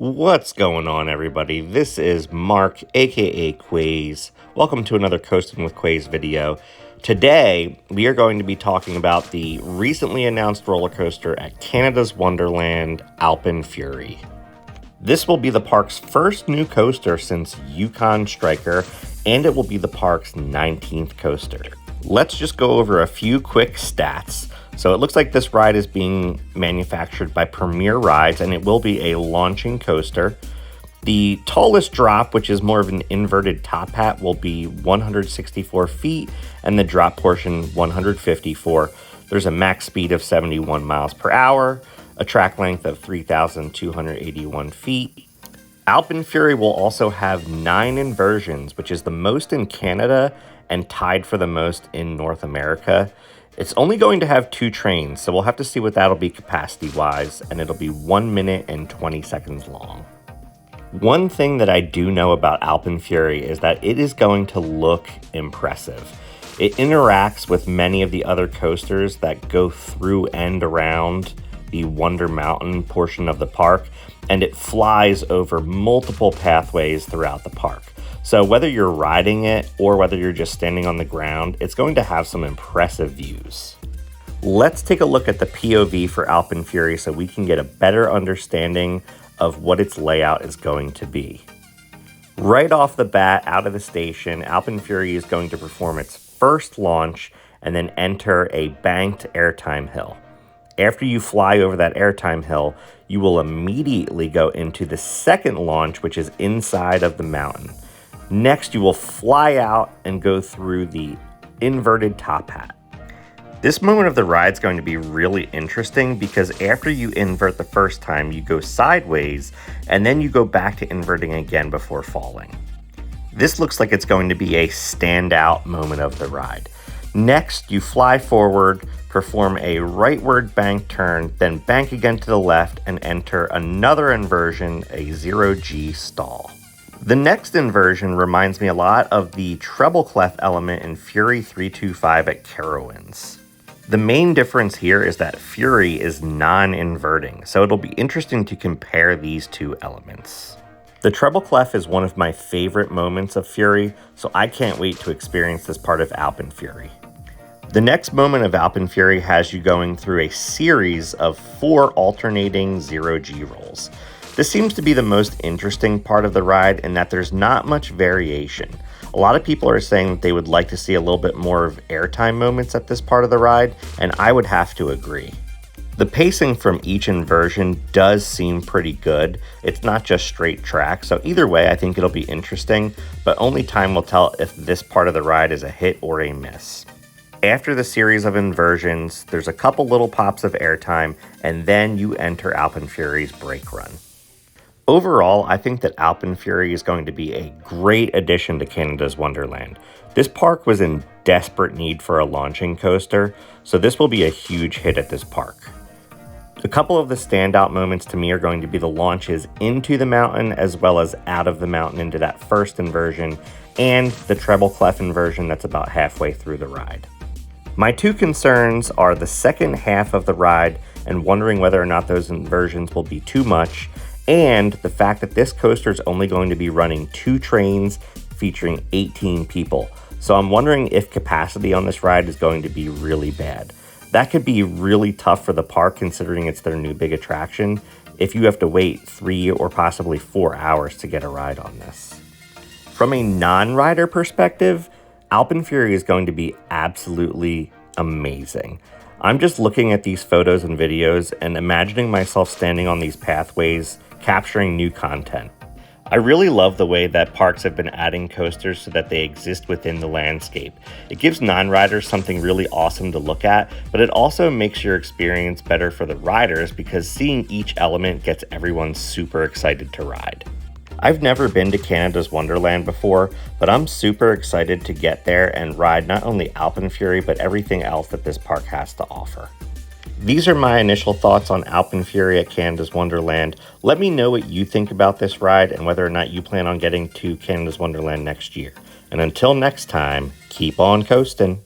What's going on, everybody? This is Mark, aka Quayz. Welcome to another Coastin With Quayz video. Today, we are going to be talking about the recently announced roller coaster at Canada's Wonderland, AlpenFury. This will be the park's first new coaster since Yukon Striker, and it will be the park's 19th coaster. Let's just go over a few quick stats. So it looks like this ride is being manufactured by Premier Rides, and it will be a launching coaster. The tallest drop, which is more of an inverted top hat, will be 164 feet, and the drop portion 154. There's a max speed of 71 miles per hour, a track length of 3,281 feet. AlpenFury will also have 9 inversions, which is the most in Canada and tied for the most in North America. It's only going to have 2 trains, so we'll have to see what that'll be capacity-wise, and it'll be 1 minute and 20 seconds long. One thing that I do know about AlpenFury is that it is going to look impressive. It interacts with many of the other coasters that go through and around the Wonder Mountain portion of the park, and it flies over multiple pathways throughout the park. So whether you're riding it or whether you're just standing on the ground, it's going to have some impressive views. Let's take a look at the POV for AlpenFury so we can get a better understanding of what its layout is going to be. Right off the bat, out of the station, AlpenFury is going to perform its first launch and then enter a banked airtime hill. After you fly over that airtime hill, you will immediately go into the second launch, which is inside of the mountain. Next, you will fly out and go through the inverted top hat. This moment of the ride is going to be really interesting because after you invert the first time, you go sideways and then you go back to inverting again before falling. This looks like it's going to be a standout moment of the ride. Next, you fly forward, perform a rightward bank turn, then bank again to the left and enter another inversion, a 0G stall. The next inversion reminds me a lot of the treble clef element in Fury 325 at Carowinds. The main difference here is that Fury is non-inverting, so it'll be interesting to compare these two elements. The treble clef is one of my favorite moments of Fury, so I can't wait to experience this part of AlpenFury. The next moment of AlpenFury has you going through a series of 4 alternating 0G rolls. This seems to be the most interesting part of the ride in that there's not much variation. A lot of people are saying that they would like to see a little bit more of airtime moments at this part of the ride, and I would have to agree. The pacing from each inversion does seem pretty good. It's not just straight track, so either way I think it'll be interesting, but only time will tell if this part of the ride is a hit or a miss. After the series of inversions, there's a couple little pops of airtime, and then you enter AlpenFury's brake run. Overall, I think that AlpenFury is going to be a great addition to Canada's Wonderland. This park was in desperate need for a launching coaster, so this will be a huge hit at this park. A couple of the standout moments to me are going to be the launches into the mountain as well as out of the mountain into that first inversion and the treble clef inversion that's about halfway through the ride. My 2 concerns are the second half of the ride and wondering whether or not those inversions will be too much, and the fact that this coaster is only going to be running 2 trains featuring 18 people. So I'm wondering if capacity on this ride is going to be really bad. That could be really tough for the park considering it's their new big attraction if you have to wait 3 or possibly 4 hours to get a ride on this. From a non-rider perspective, AlpenFury is going to be absolutely amazing. I'm just looking at these photos and videos and imagining myself standing on these pathways, capturing new content. I really love the way that parks have been adding coasters so that they exist within the landscape. It gives non-riders something really awesome to look at, but it also makes your experience better for the riders because seeing each element gets everyone super excited to ride. I've never been to Canada's Wonderland before, but I'm super excited to get there and ride not only AlpenFury, but everything else that this park has to offer. These are my initial thoughts on AlpenFury at Canada's Wonderland. Let me know what you think about this ride and whether or not you plan on getting to Canada's Wonderland next year. And until next time, keep on coasting.